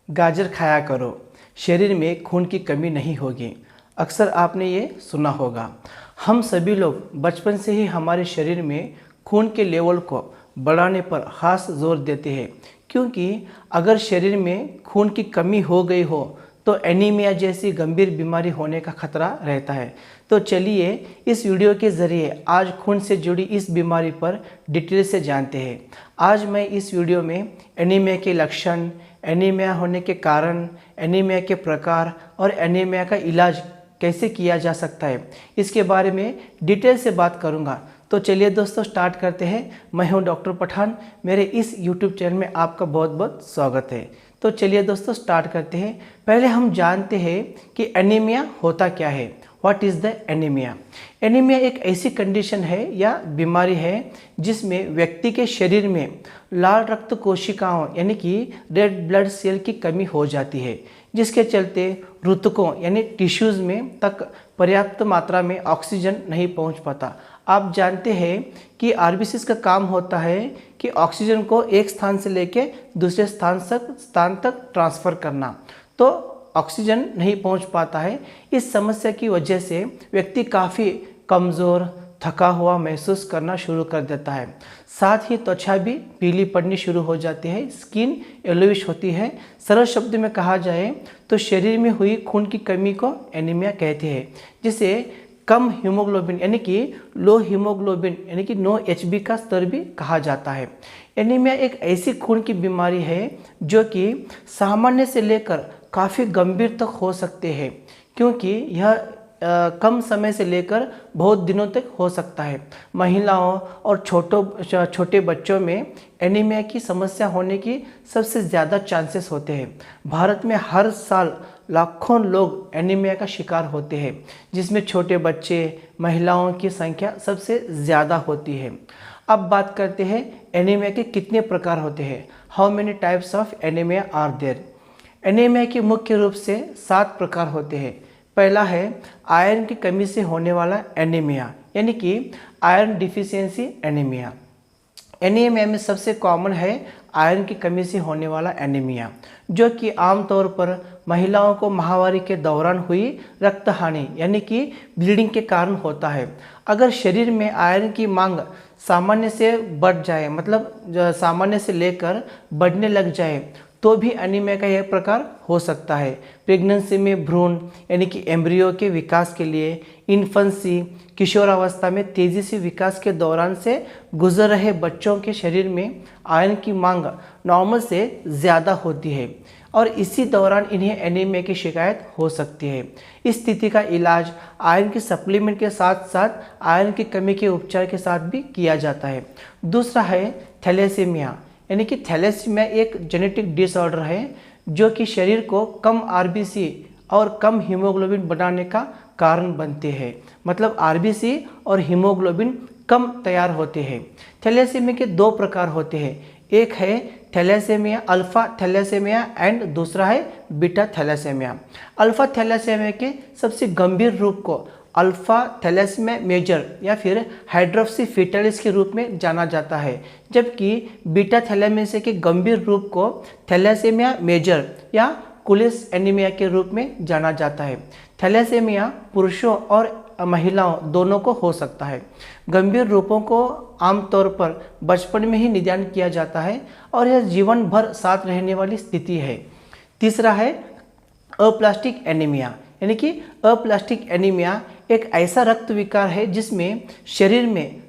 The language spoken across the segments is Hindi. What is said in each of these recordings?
गाजर खाया करो, शरीर में खून की कमी नहीं होगी। अक्सर आपने ये सुना होगा। हम सभी लोग बचपन से ही हमारे शरीर में खून के लेवल को बढ़ाने पर खास जोर देते हैं, क्योंकि अगर शरीर में खून की कमी हो गई हो तो एनीमिया जैसी गंभीर बीमारी होने का खतरा रहता है। तो चलिए इस वीडियो के ज़रिए आज खून से जुड़ी इस बीमारी पर डिटेल से जानते हैं। आज मैं इस वीडियो में एनीमिया के लक्षण, एनीमिया होने के कारण, एनीमिया के प्रकार और एनीमिया का इलाज कैसे किया जा सकता है, इसके बारे में डिटेल से बात करूंगा। तो चलिए दोस्तों स्टार्ट करते हैं। मैं हूं डॉक्टर पठान। मेरे इस यूट्यूब चैनल में आपका बहुत बहुत स्वागत है। तो चलिए दोस्तों स्टार्ट करते हैं। पहले हम जानते हैं कि एनीमिया होता क्या है। What is the anaemia? Anaemia एक ऐसी कंडीशन है या बीमारी है जिसमें व्यक्ति के शरीर में लाल रक्त कोशिकाओं यानी कि रेड ब्लड सेल की कमी हो जाती है, जिसके चलते ऊतकों यानी टिश्यूज़ में तक पर्याप्त मात्रा में ऑक्सीजन नहीं पहुंच पाता। आप जानते हैं कि आरबीसीज का काम होता है कि ऑक्सीजन को एक स्थान से लेकर दूसरे स्थान तक ट्रांसफ़र करना, तो ऑक्सीजन नहीं पहुंच पाता है। इस समस्या की वजह से व्यक्ति काफ़ी कमज़ोर, थका हुआ महसूस करना शुरू कर देता है। साथ ही त्वचा भी पीली पड़नी शुरू हो जाती है, स्किन येलोइश होती है। सरल शब्द में कहा जाए तो शरीर में हुई खून की कमी को एनीमिया कहते हैं, जिसे कम हीमोग्लोबिन यानी कि लो हीमोग्लोबिन यानी कि नो एचबी का स्तर भी कहा जाता है। एनीमिया एक ऐसी खून की बीमारी है जो कि सामान्य से लेकर काफ़ी गंभीर तक हो सकते हैं, क्योंकि यह कम समय से लेकर बहुत दिनों तक हो सकता है। महिलाओं और छोटे बच्चों में एनीमिया की समस्या होने की सबसे ज़्यादा चांसेस होते हैं। भारत में हर साल लाखों लोग एनीमिया का शिकार होते हैं, जिसमें छोटे बच्चे, महिलाओं की संख्या सबसे ज़्यादा होती है। अब बात करते हैं एनीमिया के कितने प्रकार होते हैं। How many types of anaemia are there? Anaemia के मुख्य रूप से 7 प्रकार होते हैं। पहला है आयरन की कमी से होने वाला एनीमिया यानी कि आयरन डिफिशियंसी एनीमिया। एनीमिया में सबसे कॉमन है आयरन की कमी से होने वाला एनीमिया, जो कि आमतौर पर महिलाओं को माहवारी के दौरान हुई रक्त हानि यानी कि ब्लीडिंग के कारण होता है। अगर शरीर में आयरन की मांग सामान्य से बढ़ जाए, मतलब सामान्य से लेकर बढ़ने लग जाए, तो भी एनीमिया का यह प्रकार हो सकता है। प्रेगनेंसी में भ्रूण यानी कि एम्ब्रियो के विकास के लिए, इन्फेंसी किशोरावस्था में तेज़ी से विकास के दौरान से गुजर रहे बच्चों के शरीर में आयरन की मांग नॉर्मल से ज़्यादा होती है और इसी दौरान इन्हें एनीमिया की शिकायत हो सकती है। इस स्थिति का इलाज आयरन की सप्लीमेंट के साथ साथ आयरन की कमी के उपचार के साथ भी किया जाता है। दूसरा है थैलेसीमिया यानी कि थैलेसीमिया एक जेनेटिक डिसऑर्डर है जो कि शरीर को कम आरबीसी और कम हीमोग्लोबिन बनाने का कारण बनते हैं। मतलब आरबीसी और हीमोग्लोबिन कम तैयार होते हैं। थैलेसीमिया के 2 प्रकार होते हैं। एक है थैलेसीमिया अल्फा थैलेसीमिया एंड दूसरा है बीटा थैलेसीमिया। अल्फा थैलेसीमिया के सबसे गंभीर रूप को अल्फा थैलेसीमिया मेजर या फिर हाइड्रोप्सी फीटलिस के रूप में जाना जाता है, जबकि बीटा थैलेसीमिया के गंभीर रूप को थैलेसीमिया मेजर या कुलिस एनीमिया के रूप में जाना जाता है। थैलेसीमिया पुरुषों और महिलाओं दोनों को हो सकता है। गंभीर रूपों को आमतौर पर बचपन में ही निदान किया जाता है और यह जीवन भर साथ रहने वाली स्थिति है। तीसरा है अप्लास्टिक एनीमिया यानी कि अप्लास्टिक एनीमिया एक ऐसा रक्त विकार है जिसमें शरीर में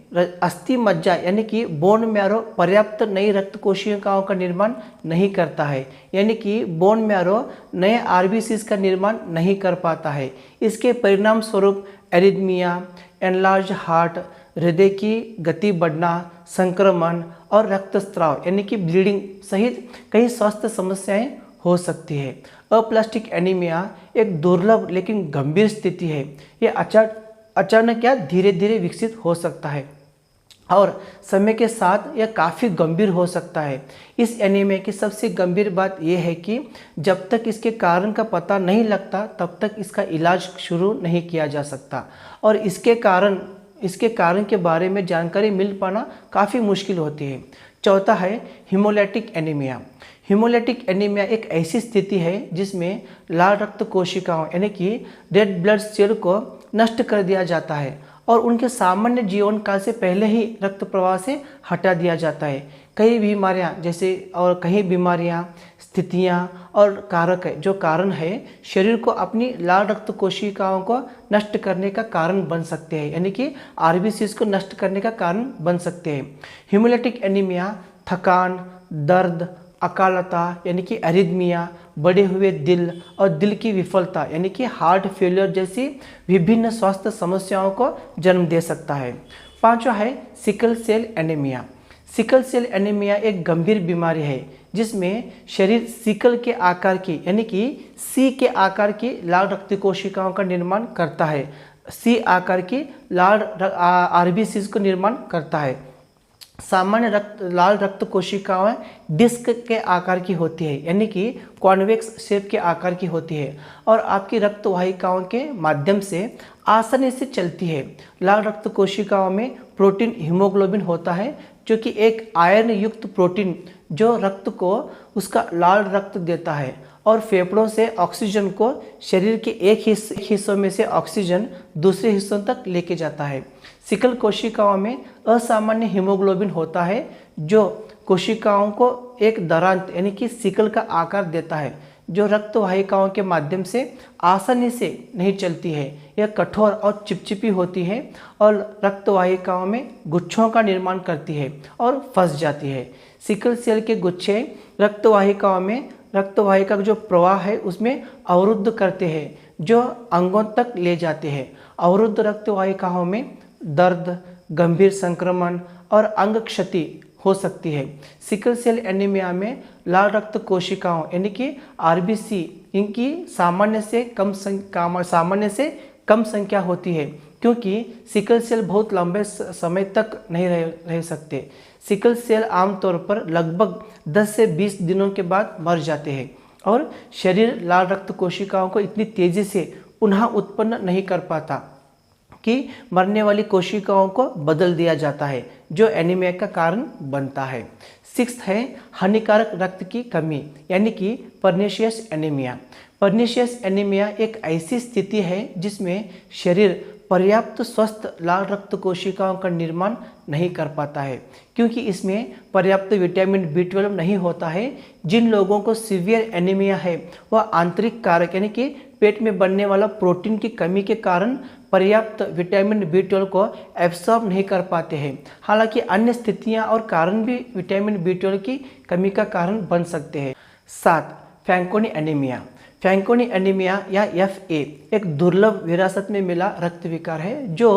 अस्थि मज्जा यानी कि बोन मैरो पर्याप्त नई रक्त कोशिकाओं का निर्माण नहीं करता है, यानी कि बोन मैरो नए आरबीसीज का निर्माण नहीं कर पाता है। इसके परिणाम स्वरूप एरिथमिया, एनलार्ज हार्ट, हृदय की गति बढ़ना, संक्रमण और रक्तस्राव यानी कि ब्लीडिंग सहित कई स्वास्थ्य समस्याएं हो सकती है। अप्लास्टिक एनीमिया एक दुर्लभ लेकिन गंभीर स्थिति है। यह अचानक या धीरे धीरे विकसित हो सकता है और समय के साथ यह काफ़ी गंभीर हो सकता है। इस एनीमिया की सबसे गंभीर बात यह है कि जब तक इसके कारण का पता नहीं लगता तब तक इसका इलाज शुरू नहीं किया जा सकता और इसके कारण के बारे में जानकारी मिल पाना काफ़ी मुश्किल होती है। चौथा है हीमोलाइटिक एनीमिया। हीमोलाइटिक एनीमिया एक ऐसी स्थिति है जिसमें लाल रक्त कोशिकाओं यानी कि रेड ब्लड सेल को नष्ट कर दिया जाता है और उनके सामान्य जीवन काल से पहले ही रक्त प्रवाह से हटा दिया जाता है। कई बीमारियां जैसे और कई बीमारियां, स्थितियां और कारक है जो कारण है शरीर को अपनी लाल रक्त कोशिकाओं को नष्ट करने का कारण बन सकते हैं, यानी कि आरबीसीज को नष्ट करने का कारण बन सकते हैं। हीमोलाइटिक एनीमिया थकान, दर्द, अकालता यानी कि एरिथमिया, बढ़े हुए दिल और दिल की विफलता यानी कि हार्ट फेलियर जैसी विभिन्न स्वास्थ्य समस्याओं को जन्म दे सकता है। पांचवा है sickle cell anaemia. Sickle cell anaemia एक गंभीर बीमारी है जिसमें शरीर सिकल के आकार की यानी कि सी के आकार की लाल रक्त कोशिकाओं का निर्माण करता है। सी आकार की लाल आरबीसीज को निर्माण करता है। सामान्य लाल रक्त कोशिकाएं डिस्क के आकार की होती है यानी कि कॉन्वेक्स शेप के आकार की होती है और आपकी रक्त वाहिकाओं के माध्यम से आसानी से चलती है। लाल रक्त कोशिकाओं में प्रोटीन हीमोग्लोबिन होता है जो कि एक आयरन युक्त प्रोटीन जो रक्त को उसका लाल रक्त देता है और फेफड़ों से ऑक्सीजन को शरीर के एक हिस्सों में से ऑक्सीजन दूसरे हिस्सों तक लेके जाता है। सिकल कोशिकाओं में असामान्य हीमोग्लोबिन होता है जो कोशिकाओं को एक दरांत यानी कि सिकल का आकार देता है जो रक्त वाहिकाओं के माध्यम से आसानी से नहीं चलती है। यह कठोर और चिपचिपी होती है और रक्त वाहिकाओं में गुच्छों का निर्माण करती है और फंस जाती है। सिकल सेल के गुच्छे रक्त वाहिकाओं में रक्त वाहिका का जो प्रवाह है उसमें अवरुद्ध करते हैं जो अंगों तक ले जाते हैं। अवरुद्ध रक्त वाहिकाओं में दर्द, गंभीर संक्रमण और अंग क्षति हो सकती है। सिकल सेल एनीमिया में लाल रक्त कोशिकाओं यानी कि आरबीसी इनकी सामान्य से कम संख्या होती है क्योंकि सिकल सेल बहुत लंबे समय तक नहीं रह सकते। सिकल सेल आमतौर पर लगभग 10 से 20 दिनों के बाद मर जाते हैं और शरीर लाल रक्त कोशिकाओं को इतनी तेजी से पुनः उत्पन्न नहीं कर पाता कि मरने वाली कोशिकाओं को बदल दिया जाता है जो एनीमिया का कारण बनता है। 6 है हानिकारक रक्त की कमी यानी कि पर्नीशियस एनीमिया। पर्नीशियस एनीमिया एक ऐसी स्थिति है जिसमें शरीर पर्याप्त स्वस्थ लाल रक्त कोशिकाओं का निर्माण नहीं कर पाता है क्योंकि इसमें पर्याप्त विटामिन B12 नहीं होता है। जिन लोगों को सीवियर एनीमिया है वह आंतरिक कारक यानी कि पेट में बनने वाला प्रोटीन की कमी के कारण पर्याप्त विटामिन B12 को एब्सॉर्ब नहीं कर पाते हैं। हालांकि अन्य स्थितियां और कारण भी विटामिन B12 की कमी का कारण बन सकते हैं। 7 फैंकोनी एनीमिया। फैंकोनी एनीमिया या FA एक दुर्लभ विरासत में मिला रक्त विकार है जो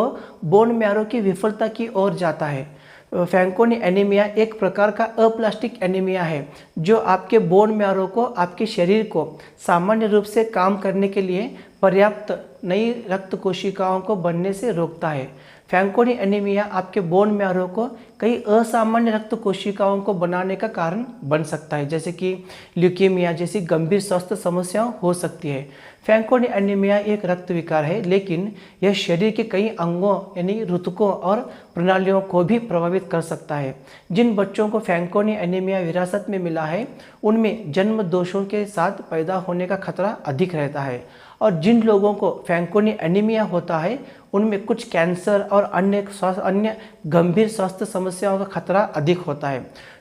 बोन मैरो की विफलता की ओर जाता है। फैंकोनी एनीमिया एक प्रकार का अप्लास्टिक एनीमिया है जो आपके बोन मैरो को आपके शरीर को सामान्य रूप से काम करने के लिए पर्याप्त नई रक्त कोशिकाओं को बनने से रोकता है। फैंकोनी एनीमिया आपके बोन मैरो को कई असामान्य रक्त कोशिकाओं को बनाने का कारण बन सकता है जैसे कि ल्यूकेमिया जैसी गंभीर स्वास्थ्य समस्याएं हो सकती है। फैंकोनी एनीमिया एक रक्त विकार है लेकिन यह शरीर के कई अंगों यानी ऋतकों और प्रणालियों को भी प्रभावित कर सकता है। जिन बच्चों को फैंकोनी एनीमिया विरासत में मिला है उनमें जन्म दोषों के साथ पैदा होने का खतरा अधिक रहता है और जिन लोगों को फैंकोनी एनीमिया होता है उनमें कुछ कैंसर और अन्य गंभीर स्वास्थ्य समस्याओं का खतरा अधिक होता है।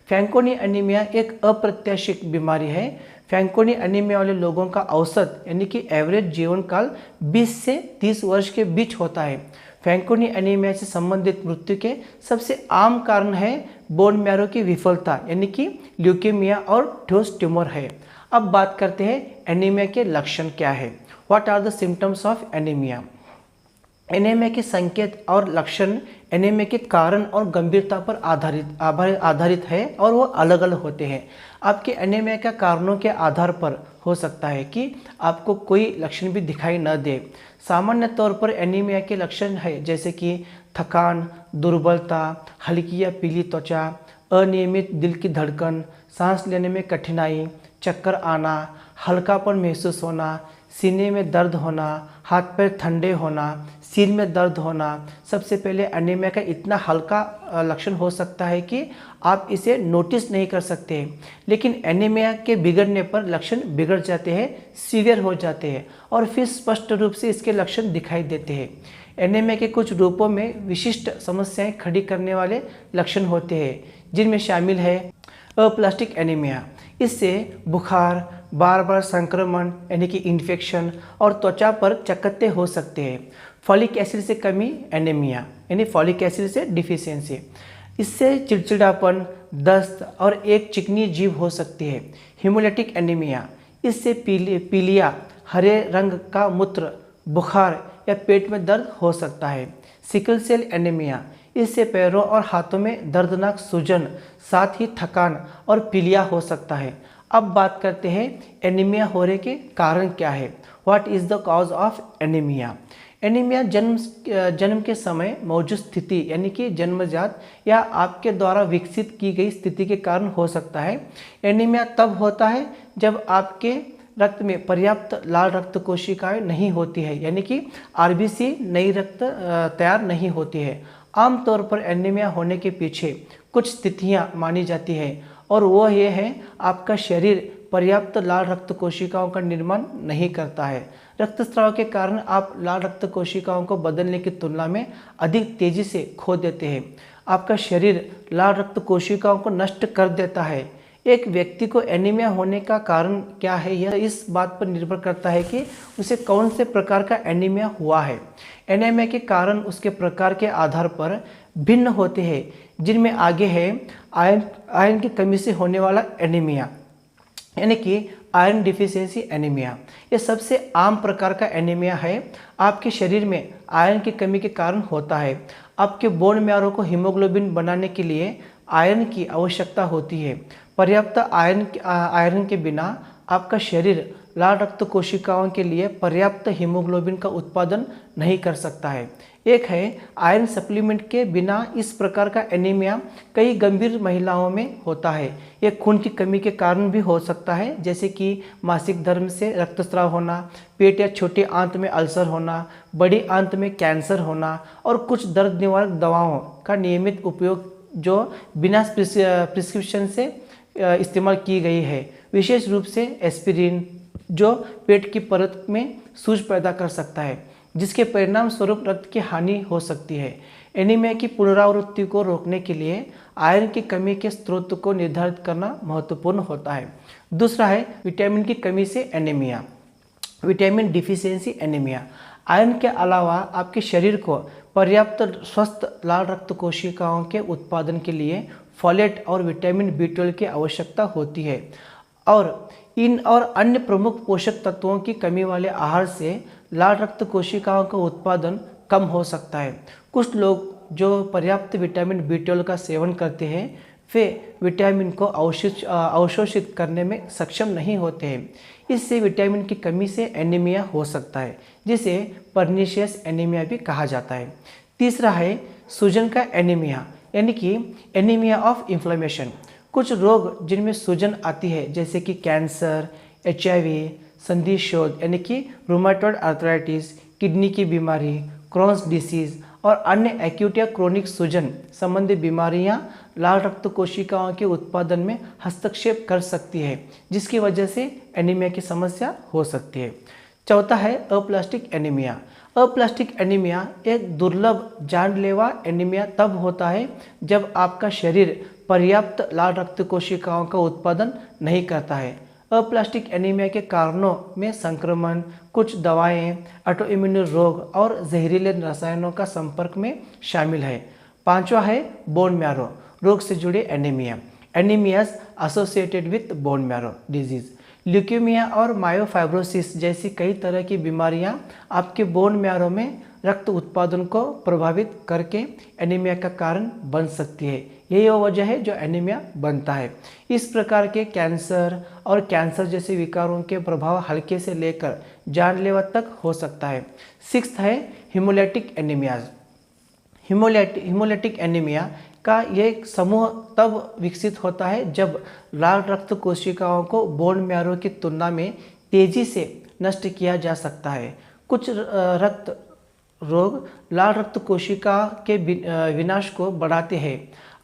फैंकोनी एनीमिया एक अप्रत्याशित बीमारी है। फैंकोनी एनीमिया वाले लोगों का औसत यानी कि एवरेज जीवन काल 20 से 30 वर्ष के बीच होता है। फैंकोनी एनीमिया से संबंधित मृत्यु के सबसे आम कारण है बोन मैरो की विफलता यानी कि ल्यूकेमिया और ठोस ट्यूमर है। अब बात करते हैं एनीमिया के लक्षण क्या है। What are the symptoms of anaemia. Anaemia के संकेत और लक्षण एनीमिया के कारण और गंभीरता पर आधारित है और वो अलग अलग होते हैं। आपके एनीमिया के कारणों के आधार पर हो सकता है कि आपको कोई लक्षण भी दिखाई न दे। सामान्य तौर पर एनीमिया के लक्षण है जैसे कि थकान, दुर्बलता, हल्की या पीली त्वचा, अनियमित दिल की धड़कन, सांस लेने में कठिनाई, चक्कर आना, हल्कापन महसूस होना, सीने में दर्द होना, हाथ पैर ठंडे होना, सिर में दर्द होना। सबसे पहले एनीमिया का इतना हल्का लक्षण हो सकता है कि आप इसे नोटिस नहीं कर सकते, लेकिन एनीमिया के बिगड़ने पर लक्षण बिगड़ जाते हैं, सीवियर हो जाते हैं और फिर स्पष्ट रूप से इसके लक्षण दिखाई देते हैं। एनीमिया के कुछ रूपों में विशिष्ट समस्याएं खड़ी करने वाले लक्षण होते हैं, जिनमें शामिल है अप्लास्टिक एनीमिया। इससे बुखार, बार बार संक्रमण यानी कि इन्फेक्शन और त्वचा पर चकत्ते हो सकते हैं। फॉलिक एसिड से कमी एनीमिया यानी फॉलिक एसिड से डिफिशियंसी, इससे चिड़चिड़ापन, दस्त और एक चिकनी जीभ हो सकती है। हीमोलिटिक एनीमिया, इससे पीलिया, हरे रंग का मूत्र, बुखार या पेट में दर्द हो सकता है। सिकल सेल एनीमिया, इससे पैरों और हाथों में दर्दनाक सूजन, साथ ही थकान और पीलिया हो सकता है। अब बात करते हैं एनीमिया होने के कारण क्या है। What is the cause of anaemia. Anaemia जन्म के समय मौजूद स्थिति यानी कि जन्मजात या आपके द्वारा विकसित की गई स्थिति के कारण हो सकता है। एनीमिया तब होता है जब आपके रक्त में पर्याप्त लाल रक्त कोशिकाएं नहीं होती है, यानी कि आरबीसी नई रक्त तैयार नहीं होती है। आमतौर पर एनीमिया होने के पीछे कुछ स्थितियां मानी जाती है और वो ये है, आपका शरीर पर्याप्त लाल रक्त कोशिकाओं का निर्माण नहीं करता है। रक्तस्राव के कारण आप लाल रक्त कोशिकाओं को बदलने की तुलना में अधिक तेजी से खो देते हैं। आपका शरीर लाल रक्त कोशिकाओं को नष्ट कर देता है। एक व्यक्ति को एनीमिया होने का कारण क्या है, यह इस बात पर निर्भर करता है कि उसे कौन से प्रकार का एनीमिया हुआ है। एनीमिया के कारण उसके प्रकार के आधार पर भिन्न होते हैं, जिनमें आगे है आयरन की कमी से होने वाला एनीमिया यानी कि आयरन डिफिशियंसी एनीमिया। यह सबसे आम प्रकार का एनीमिया है। आपके शरीर में आयरन की कमी के कारण होता है। आपके बोन मैरो को हीमोग्लोबिन बनाने के लिए आयरन की आवश्यकता होती है। पर्याप्त आयरन के बिना आपका शरीर लाल रक्त कोशिकाओं के लिए पर्याप्त हीमोग्लोबिन का उत्पादन नहीं कर सकता है। एक है आयरन सप्लीमेंट के बिना इस प्रकार का एनीमिया कई गंभीर महिलाओं में होता है। यह खून की कमी के कारण भी हो सकता है, जैसे कि मासिक धर्म से रक्तस्राव होना, पेट या छोटी आंत में अल्सर होना, बड़ी आंत में कैंसर होना और कुछ दर्द निवारक दवाओं का नियमित उपयोग जो बिना प्रिस्क्रिप्शन से इस्तेमाल की गई है, विशेष रूप से एस्पिरिन, जो पेट की परत में सूज पैदा कर सकता है, जिसके परिणाम स्वरूप रक्त की हानि हो सकती है। एनीमिया की पुनरावृत्ति को रोकने के लिए आयरन की कमी के स्रोत को निर्धारित करना महत्वपूर्ण होता है। दूसरा है विटामिन की कमी से anaemia, vitamin deficiency anaemia. Iron के अलावा आपके शरीर को पर्याप्त स्वस्थ लाल रक्त कोशिकाओं के उत्पादन के लिए फोलेट और विटामिन B12 की आवश्यकता होती है और इन और अन्य प्रमुख पोषक तत्वों की कमी वाले आहार से लाल रक्त कोशिकाओं का उत्पादन कम हो सकता है। कुछ लोग जो पर्याप्त विटामिन B12 का सेवन करते हैं वे विटामिन को अवशोषित करने में सक्षम नहीं होते हैं। इससे विटामिन की कमी से एनीमिया हो सकता है, जिसे पर्नीशियस एनीमिया भी कहा जाता है। तीसरा है सूजन का एनीमिया यानी कि एनीमिया ऑफ इन्फ्लेमेशन। कुछ रोग जिनमें सूजन आती है, जैसे कि कैंसर, HIV, संधि शोथ यानी कि रूमेटॉइड आर्थराइटिस, किडनी की बीमारी, क्रॉन्स डिसीज और अन्य एक्यूट या क्रोनिक सूजन संबंधी बीमारियां लाल रक्त कोशिकाओं के उत्पादन में हस्तक्षेप कर सकती है, जिसकी वजह से एनीमिया की समस्या हो सकती है। चौथा है अप्लास्टिक एनीमिया। अप्लास्टिक एनीमिया एक दुर्लभ जानलेवा एनीमिया तब होता है जब आपका शरीर पर्याप्त लाल रक्त कोशिकाओं का उत्पादन नहीं करता है। अप्लास्टिक एनीमिया के कारणों में संक्रमण, कुछ दवाएं, ऑटोइम्यून रोग और जहरीले रसायनों का संपर्क में शामिल है। पांचवा है बोन मैरो रोग से जुड़े anaemia, anaemias associated with bone marrow disease. Leukaemia और मायोफाइब्रोसिस जैसी कई तरह की बीमारियां आपके बोन मैरो में रक्त उत्पादन को प्रभावित करके एनीमिया का कारण बन सकती है। यही वो वजह है जो एनीमिया बनता है। इस प्रकार के कैंसर और कैंसर जैसे विकारों के प्रभाव हल्के से लेकर जानलेवा तक हो सकता है। सिक्स्थ है हीमोलाइटिक एनीमियाज। हीमोलाइटिक एनीमिया का यह समूह तब विकसित होता है जब लाल रक्त कोशिकाओं को बोन मैरो की तुलना में तेजी से नष्ट किया जा सकता है। कुछ रक्त रोग लाल रक्त कोशिका के विनाश को बढ़ाते हैं।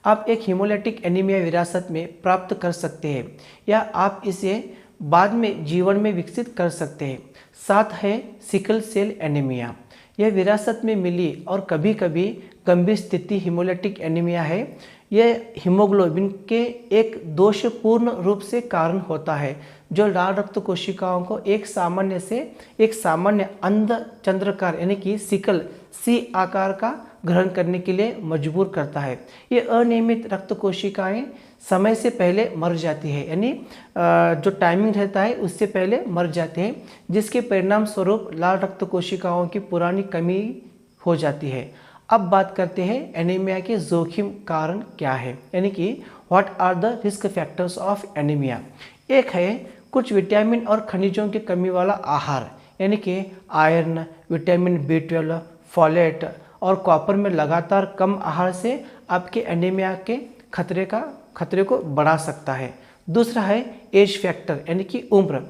आप एक हीमोलाइटिक एनीमिया विरासत में प्राप्त कर सकते हैं या आप इसे बाद में जीवन में विकसित कर सकते हैं। साथ है सिकल सेल एनीमिया। यह विरासत में मिली और कभी कभी गंभीर स्थिति हीमोलाइटिक एनीमिया है। यह हीमोग्लोबिन के एक दोषपूर्ण रूप से कारण होता है जो लाल रक्त कोशिकाओं को एक सामान्य अंधचंद्राकार यानी कि सिकल सी आकार का ग्रहण करने के लिए मजबूर करता है। ये अनियमित रक्त कोशिकाएं समय से पहले मर जाती है, यानी जो टाइमिंग रहता है उससे पहले मर जाते हैं, जिसके परिणाम स्वरूप लाल रक्त कोशिकाओं की पुरानी कमी हो जाती है। अब बात करते हैं एनीमिया के जोखिम कारण क्या है, यानी कि what are the risk factors of anaemia. एक है कुछ विटामिन और खनिजों की कमी वाला आहार, यानी कि आयरन, विटामिन B12, फॉलेट और कॉपर में लगातार कम आहार से आपके एनीमिया के खतरे को बढ़ा सकता है। दूसरा है एज फैक्टर, यानी कि उम्र।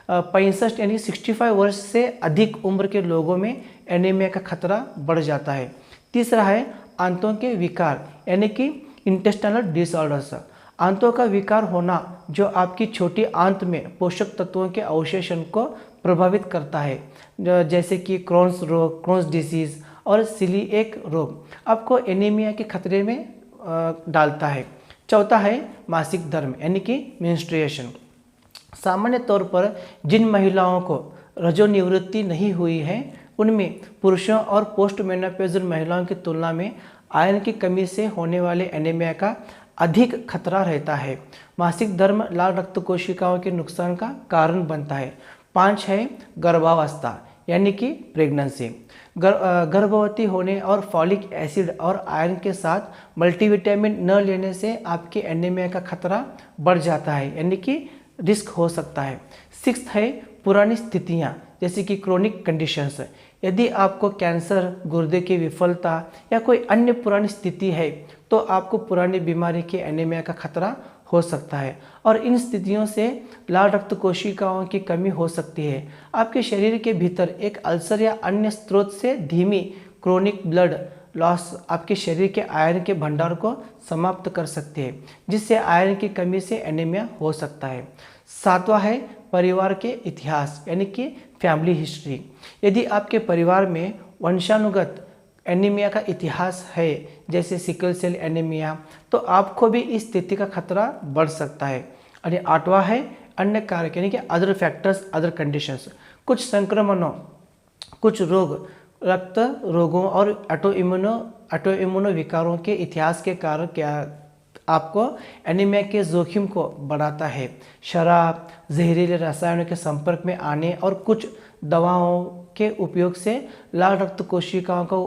65 यानी 65 वर्ष से अधिक उम्र के लोगों में एनीमिया का खतरा बढ़ जाता है। तीसरा है आंतों के विकार, यानी कि इंटेस्टाइनल डिसऑर्डर्स। आंतों का विकार होना जो आपकी छोटी आंत में पोषक तत्वों के अवशोषण को प्रभावित करता है, जैसे कि क्रोन्स रोग, क्रोन्स डिसीज और सीलिएक रोग आपको एनीमिया के खतरे में डालता है। चौथा है मासिक धर्म, यानी कि मेंस्ट्रुएशन। सामान्य तौर पर जिन महिलाओं को रजोनिवृत्ति नहीं हुई है उनमें पुरुषों और पोस्ट मेनोपॉजल महिलाओं की तुलना में आयरन की कमी से होने वाले एनीमिया का अधिक खतरा रहता है। मासिक धर्म लाल रक्त कोशिकाओं के नुकसान का कारण बनता है। 5 है गर्भावस्था, यानी कि प्रेगनेंसी। गर्भवती होने और फॉलिक एसिड और आयरन के साथ मल्टीविटामिन न लेने से आपके एनीमिया का खतरा बढ़ जाता है, यानी कि रिस्क हो सकता है। 6 है पुरानी स्थितियाँ, जैसे कि क्रोनिक कंडीशंस। यदि आपको कैंसर, गुर्दे की विफलता या कोई अन्य पुरानी स्थिति है तो आपको पुरानी बीमारी के एनीमिया का खतरा हो सकता है और इन स्थितियों से लाल रक्त कोशिकाओं की कमी हो सकती है। आपके शरीर के भीतर एक अल्सर या अन्य स्रोत से धीमी क्रोनिक ब्लड लॉस आपके शरीर के आयरन के भंडार को समाप्त कर सकती है, जिससे आयरन की कमी से एनीमिया हो सकता है। 7वां है परिवार के इतिहास, यानी कि फैमिली हिस्ट्री। यदि आपके परिवार में वंशानुगत एनीमिया का इतिहास है, जैसे सिकल सेल एनीमिया, तो आपको भी इस स्थिति का खतरा बढ़ सकता है। और 8वां है अन्य कारक, यानी कि अदर फैक्टर्स, अदर कंडीशंस। कुछ संक्रमणों, कुछ रोग, रक्त रोगों और ऑटोइम्यूनो विकारों के इतिहास के कारण क्या आपको एनीमिया के जोखिम को बढ़ाता है। शराब, जहरीले रसायनों के संपर्क में आने और कुछ दवाओं के उपयोग से लाल रक्त कोशिकाओं का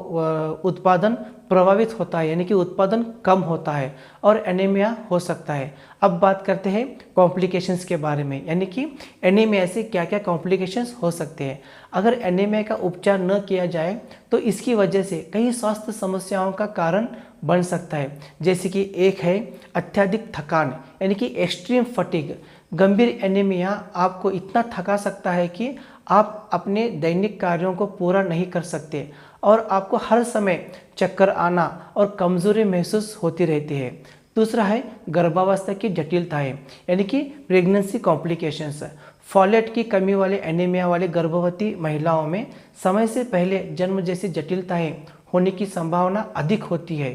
उत्पादन प्रभावित होता है, यानी कि उत्पादन कम होता है और एनीमिया हो सकता है। अब बात करते हैं कॉम्प्लिकेशंस के बारे में, यानी कि एनीमिया से क्या क्या कॉम्प्लिकेशंस हो सकते हैं। अगर एनीमिया का उपचार न किया जाए तो इसकी वजह से कई स्वास्थ्य समस्याओं का कारण बन सकता है, जैसे कि एक है अत्यधिक थकान, यानी कि एक्सट्रीम फटीग। गंभीर एनीमिया आपको इतना थका सकता है कि आप अपने दैनिक कार्यों को पूरा नहीं कर सकते और आपको हर समय चक्कर आना और कमजोरी महसूस होती रहती है। दूसरा है गर्भावस्था की जटिलताएं, यानी कि प्रेगनेंसी कॉम्प्लिकेशंस। फॉलेट की कमी वाले एनीमिया वाले गर्भवती महिलाओं में समय से पहले जन्म जैसी जटिलताएं होने की संभावना अधिक होती है।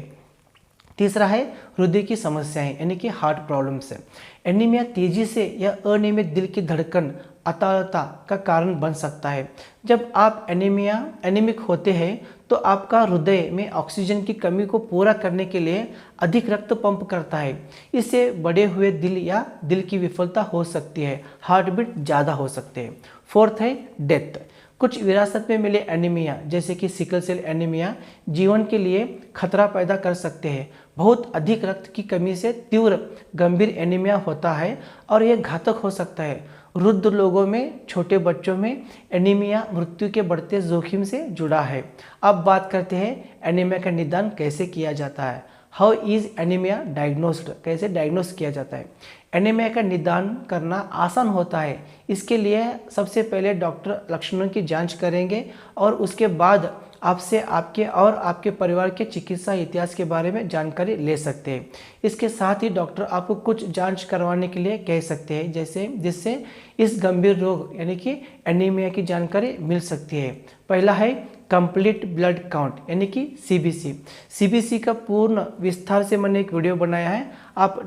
तीसरा है हृदय की समस्याएं, यानी कि हार्ट प्रॉब्लम्स। एनीमिया तेजी से या अनियमित दिल की धड़कन, अतालता का कारण बन सकता है। जब आप एनीमिक होते हैं तो आपका हृदय में ऑक्सीजन की कमी को पूरा करने के लिए अधिक रक्त पंप करता है। इससे बढ़े हुए दिल या दिल की विफलता हो सकती है, हार्ट बीट ज़्यादा हो सकते हैं। 4th है डेथ। कुछ विरासत में मिले एनीमिया, जैसे कि सिकल सेल एनीमिया, जीवन के लिए खतरा पैदा कर सकते हैं। बहुत अधिक रक्त की कमी से तीव्र गंभीर एनीमिया होता है और यह घातक हो सकता है। वृद्ध लोगों में, छोटे बच्चों में एनीमिया मृत्यु के बढ़ते जोखिम से जुड़ा है। अब बात करते हैं एनीमिया का निदान कैसे किया जाता है। हाउ इज एनीमिया डायग्नोस्ड, कैसे डायग्नोस किया जाता है। एनीमिया का निदान करना आसान होता है। इसके लिए सबसे पहले डॉक्टर लक्षणों की जांच करेंगे और उसके बाद आपसे आपके और आपके परिवार के चिकित्सा इतिहास के बारे में जानकारी ले सकते हैं। इसके साथ ही डॉक्टर आपको कुछ जांच करवाने के लिए कह सकते हैं, जैसे जिससे इस गंभीर रोग यानी कि एनीमिया की जानकारी मिल सकती है। पहला है कंप्लीट ब्लड काउंट यानी कि सीबीसी। सीबीसी का पूर्ण विस्तार से मैंने एक वीडियो बनाया है, आप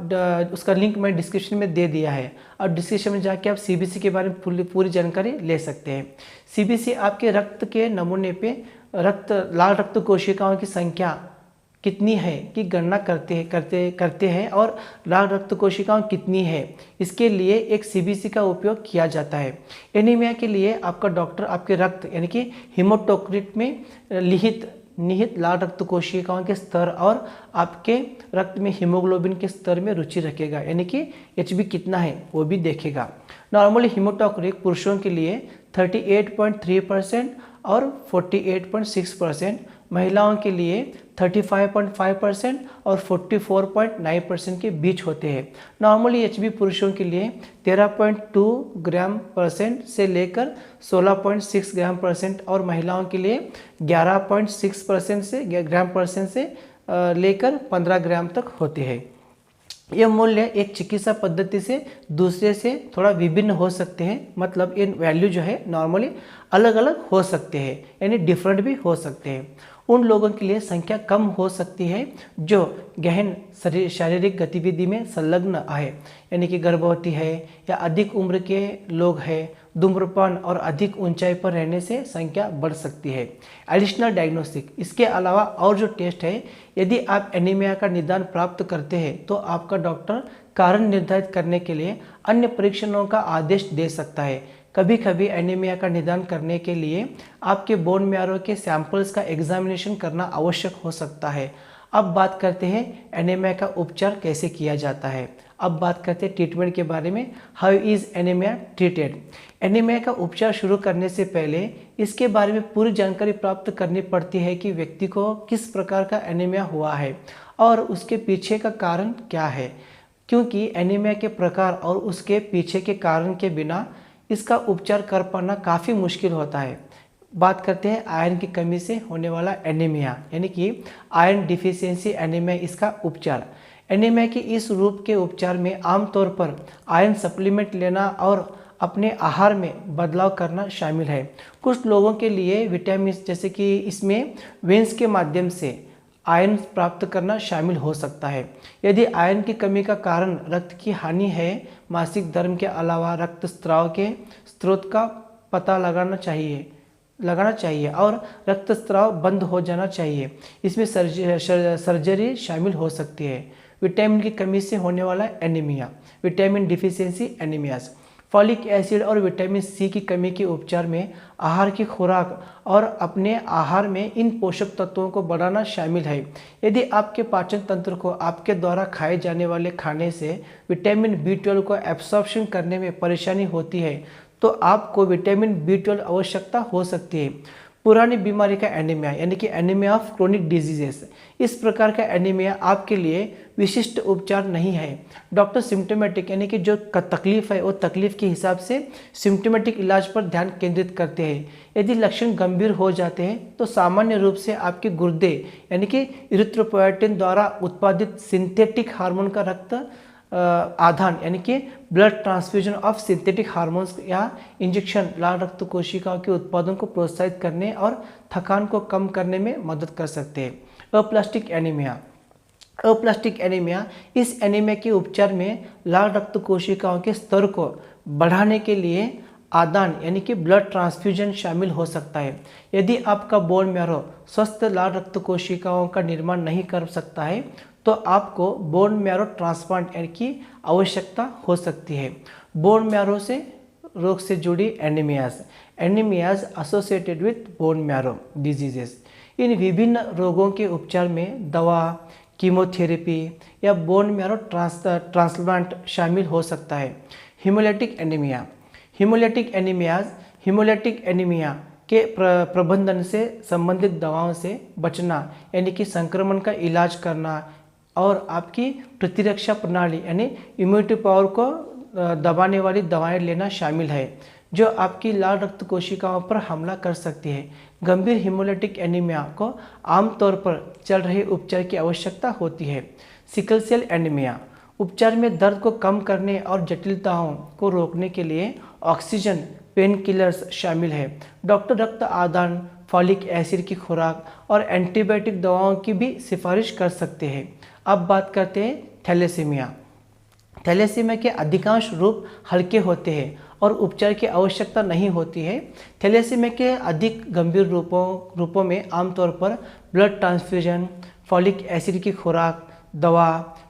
उसका लिंक मैं डिस्क्रिप्शन में दे दिया है और डिस्क्रिप्शन में जाके आप सीबीसी के बारे में पूरी जानकारी ले सकते हैं। सीबीसी आपके रक्त के नमूने पे लाल रक्त कोशिकाओं की संख्या कितनी है की गणना करते हैं और लाल रक्त कोशिकाओं कितनी है, इसके लिए एक सीबीसी का उपयोग किया जाता है। एनीमिया के लिए आपका डॉक्टर आपके रक्त यानी कि हीमोटोक्रिट में निहित लाल रक्त कोशिकाओं के स्तर और आपके रक्त में हीमोग्लोबिन के स्तर में रुचि रखेगा, यानी कि एचबी कितना है वो भी देखेगा। नॉर्मली हीमोटोक्रिट पुरुषों के लिए 38.3% और 48.6%, महिलाओं के लिए 35.5% और 44.9% के बीच होते हैं। नॉर्मली एचबी पुरुषों के लिए 13.2 ग्राम परसेंट से लेकर 16.6 ग्राम परसेंट और महिलाओं के लिए 11.6% से ग्राम परसेंट से लेकर 15 ग्राम तक होते हैं। यह मूल्य एक चिकित्सा पद्धति से दूसरे से थोड़ा विभिन्न हो सकते हैं, मतलब इन वैल्यू जो है नॉर्मली अलग अलग हो सकते हैं, यानी डिफरेंट भी हो सकते हैं। उन लोगों के लिए संख्या कम हो सकती है जो गहन शारीरिक गतिविधि में संलग्न है, यानी कि गर्भवती है या अधिक उम्र के लोग हैं। धूम्रपान और अधिक ऊंचाई पर रहने से संख्या बढ़ सकती है। एडिशनल डायग्नोस्टिक, इसके अलावा और जो टेस्ट है, यदि आप एनीमिया का निदान प्राप्त करते हैं तो आपका डॉक्टर कारण निर्धारित करने के लिए अन्य परीक्षणों का आदेश दे सकता है। कभी कभी एनीमिया का निदान करने के लिए आपके बोन मैरो के सैंपल्स का एग्जामिनेशन करना आवश्यक हो सकता है। अब बात करते हैं एनीमिया का उपचार कैसे किया जाता है। अब बात करते हैं ट्रीटमेंट के बारे में। How is anaemia treated. Anaemia का उपचार शुरू करने से पहले इसके बारे में पूरी जानकारी प्राप्त करनी पड़ती है कि व्यक्ति को किस प्रकार का एनीमिया हुआ है और उसके पीछे का कारण क्या है, क्योंकि एनीमिया के प्रकार और उसके पीछे के कारण के बिना इसका उपचार कर पाना काफ़ी मुश्किल होता है। बात करते हैं आयरन की कमी से होने वाला एनीमिया, यानी कि आयरन डिफिशियंसी एनीमिया, इसका उपचार। एनीमिया के इस रूप के उपचार में आमतौर पर आयरन सप्लीमेंट लेना और अपने आहार में बदलाव करना शामिल है। कुछ लोगों के लिए विटामिन जैसे कि इसमें वेंस के माध्यम से आयरन प्राप्त करना शामिल हो सकता है। यदि आयरन की कमी का कारण रक्त की हानि है, मासिक धर्म के अलावा रक्तस्राव के स्रोत का पता लगाना चाहिए और रक्तस्राव बंद हो जाना चाहिए। इसमें सर्जरी शामिल हो सकती है। विटामिन की कमी से होने वाला anaemia, vitamin deficiency anaemias. Folic acid और विटामिन सी की कमी के उपचार में आहार की खुराक और अपने आहार में इन पोषक तत्वों को बढ़ाना शामिल है। यदि आपके पाचन तंत्र को आपके द्वारा खाए जाने वाले खाने से विटामिन B12 को एब्सॉर्प्शन करने में परेशानी होती है तो आपको विटामिन B12 आवश्यकता हो सकती है। पुरानी बीमारी का एनीमिया, यानी कि एनीमिया ऑफ क्रोनिक डिजीजेस, इस प्रकार का एनीमिया आपके लिए विशिष्ट उपचार नहीं है। डॉक्टर सिम्टोमेटिक यानी कि जो तकलीफ है वो तकलीफ के हिसाब से सिम्टोमेटिक इलाज पर ध्यान केंद्रित करते हैं। यदि लक्षण गंभीर हो जाते हैं तो सामान्य रूप से आपके गुर्दे यानी कि इरिथ्रोपोएटिन द्वारा उत्पादित सिंथेटिक हार्मोन का रक्त आधान यानी कि blood transfusion of synthetic hormones या इंजेक्शन लाल रक्त कोशिकाओं के उत्पादन को प्रोत्साहित करने और थकान को कम करने में मदद कर सकते हैं। अप्लास्टिक एनीमिया, अप्लास्टिक एनीमिया, इस एनीमिया के उपचार में लाल रक्त कोशिकाओं के स्तर को बढ़ाने के लिए आदान यानी कि ब्लड ट्रांसफ्यूजन शामिल हो सकता है। यदि आपका बोन मैरो स्वस्थ लाल रक्त कोशिकाओं का निर्माण नहीं कर सकता है तो आपको बोन मैरो ट्रांसप्लांट की आवश्यकता हो सकती है। बोन मैरो से रोग से जुड़ी anaemias associated with bone marrow diseases. इन विभिन्न रोगों के उपचार में दवा, कीमोथेरेपी या बोन मैरो ट्रांसप्लांट शामिल हो सकता है। हीमोलाइटिक एनीमिया, हीमोलाइटिक एनीमिया के प्रबंधन से संबंधित दवाओं से बचना यानी कि संक्रमण का इलाज करना, और आपकी प्रतिरक्षा प्रणाली यानी इम्यूनिटी पावर को दबाने वाली दवाएं लेना शामिल है जो आपकी लाल रक्त कोशिकाओं पर हमला कर सकती है। गंभीर हीमोलिटिक एनीमिया को आमतौर पर चल रहे उपचार की आवश्यकता होती है। सिकल सेल एनीमिया उपचार में दर्द को कम करने और जटिलताओं को रोकने के लिए ऑक्सीजन पेन किलर्स शामिल है। डॉक्टर रक्त आदान, फॉलिक एसिड की खुराक और एंटीबायोटिक दवाओं की भी सिफारिश कर सकते हैं। अब बात करते हैं थैलेसीमिया। थैलेसीमिया के अधिकांश रूप हल्के होते हैं और उपचार की आवश्यकता नहीं होती है। थैलेसीमिया के अधिक गंभीर रूपों में आमतौर पर ब्लड ट्रांसफ्यूजन, फॉलिक एसिड की खुराक, दवा,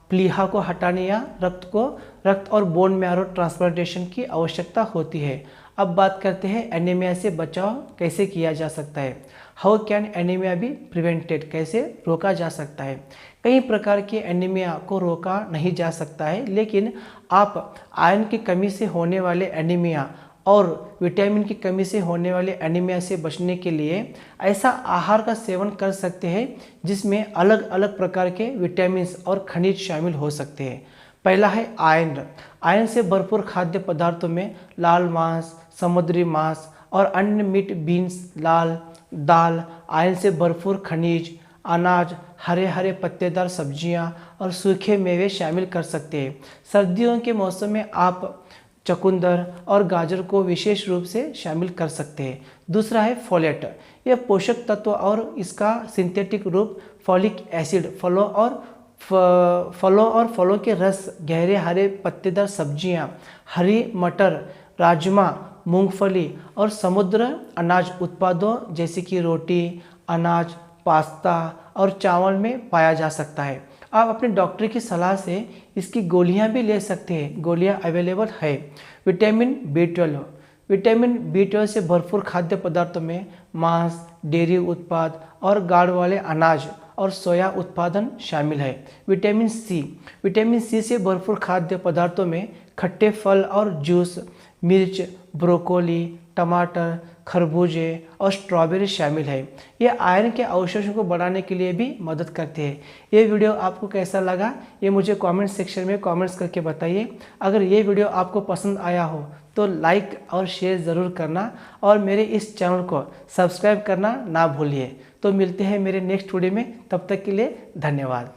प्लीहा को हटाने या रक्त और बोन मैरो ट्रांसप्लांटेशन की आवश्यकता होती है। अब बात करते हैं एनीमिया से बचाव कैसे किया जा सकता है। How can anaemia be prevented, कैसे रोका जा सकता है। कई प्रकार के एनीमिया को रोका नहीं जा सकता है, लेकिन आप आयरन की कमी से होने वाले एनीमिया और विटामिन की कमी से होने वाले एनीमिया से बचने के लिए ऐसा आहार का सेवन कर सकते हैं जिसमें अलग अलग प्रकार के विटामिन और खनिज शामिल हो सकते हैं। पहला है आयरन। आयरन से भरपूर खाद्य पदार्थों में लाल मांस, समुद्री मांस और अन्य मीट, बीन्स, दाल, आयरन से भरपूर खनिज, अनाज, हरे हरे पत्तेदार सब्जियां और सूखे मेवे शामिल कर सकते हैं। सर्दियों के मौसम में आप चुकंदर और गाजर को विशेष रूप से शामिल कर सकते हैं। दूसरा है फोलेट। यह पोषक तत्व और इसका सिंथेटिक रूप फॉलिक एसिड फलों और फलों के रस, गहरे हरे पत्तेदार सब्जियां, हरी मटर, राजमा, मूंगफली और समुद्र अनाज उत्पादों जैसे कि रोटी, अनाज, पास्ता और चावल में पाया जा सकता है। आप अपने डॉक्टर की सलाह से इसकी गोलियां भी ले सकते हैं। गोलियां अवेलेबल है। Vitamin B12। विटामिन B12 से भरपूर खाद्य पदार्थों में मांस, डेयरी उत्पाद और गाढ़ वाले अनाज और सोया उत्पादन शामिल है। विटामिन सी से भरपूर खाद्य पदार्थों में खट्टे फल और जूस, मिर्च, ब्रोकोली, टमाटर, खरबूजे और स्ट्रॉबेरी शामिल है। ये आयरन के अवशोषण को बढ़ाने के लिए भी मदद करते हैं। ये वीडियो आपको कैसा लगा ये मुझे कमेंट सेक्शन में कमेंट्स करके बताइए। अगर ये वीडियो आपको पसंद आया हो तो लाइक और शेयर ज़रूर करना और मेरे इस चैनल को सब्सक्राइब करना ना भूलिए। तो मिलते हैं मेरे नेक्स्ट वीडियो में, तब तक के लिए धन्यवाद।